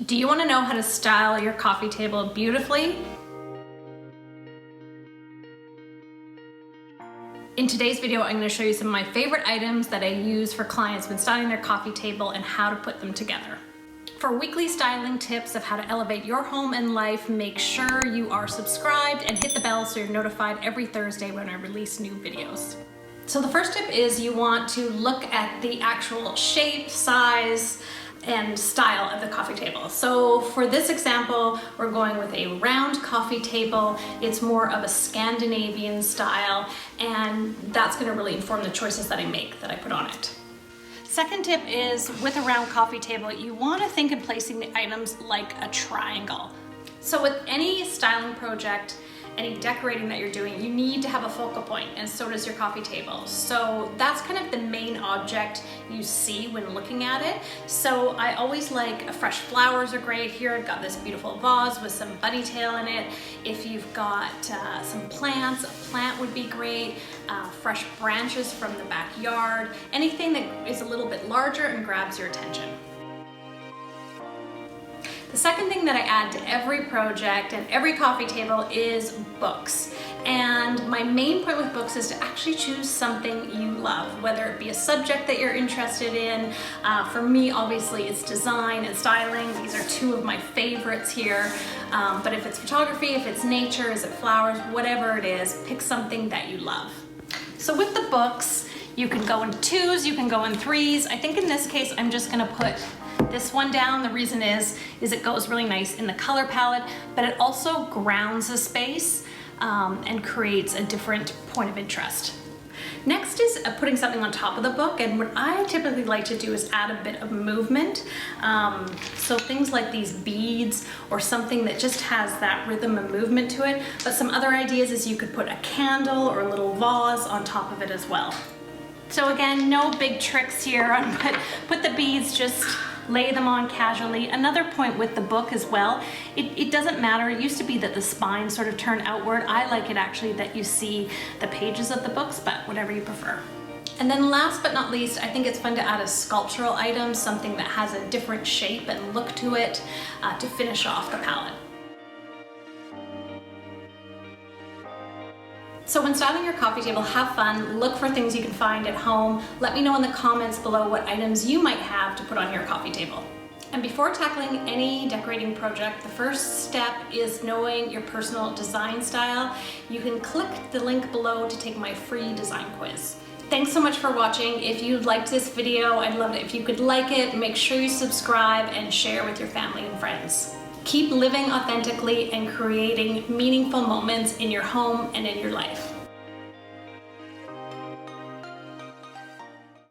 Do you want to know how to style your coffee table beautifully? In today's video, I'm going to show you some of my favorite items that I use for clients when styling their coffee table and how to put them together. For weekly styling tips of how to elevate your home and life, make sure you are subscribed and hit the bell so you're notified every Thursday when I release new videos. So the first tip is you want to look at the actual shape, size, and style of the coffee table. So for this example, we're going with a round coffee table. It's more of a Scandinavian style, and that's going to really inform the choices that I make, that I put on it. Second tip is with a round coffee table, you want to think of placing the items like a triangle. So with any styling project, any decorating that you're doing, you need to have a focal point, and so does your coffee table. So that's kind of the main object you see when looking at it. So I always like fresh flowers are great. Here I've got this beautiful vase with some bunny tail in it. If you've got some plants, a plant would be great. Fresh branches from the backyard, anything that is a little bit larger and grabs your attention. The second thing that I add to every project and every coffee table is books. And my main point with books is to actually choose something you love, whether it be a subject that you're interested in. For me, obviously, it's design and styling. These are two of my favorites here. But if it's photography, if it's nature, is it flowers, whatever it is, pick something that you love. So with the books, you can go in twos, you can go in threes. I think in this case, I'm just gonna put this one down. The reason is it goes really nice in the color palette, but it also grounds the space and creates a different point of interest. Next is putting something on top of the book, and what I typically like to do is add a bit of movement. So things like these beads or something that just has that rhythm and movement to it. But some other ideas is you could put a candle or a little vase on top of it as well. So again, no big tricks here on put the beads, just lay them on casually. Another point with the book as well, it doesn't matter. It used to be that the spine sort of turned outward. I like it actually that you see the pages of the books, but whatever you prefer. And then last but not least, I think it's fun to add a sculptural item, something that has a different shape and look to it to finish off the palette. So when styling your coffee table, have fun, look for things you can find at home. Let me know in the comments below what items you might have to put on your coffee table. And before tackling any decorating project, the first step is knowing your personal design style. You can click the link below to take my free design quiz. Thanks so much for watching. If you liked this video, I'd love it if you could like it, make sure you subscribe and share with your family and friends. Keep living authentically and creating meaningful moments in your home and in your life.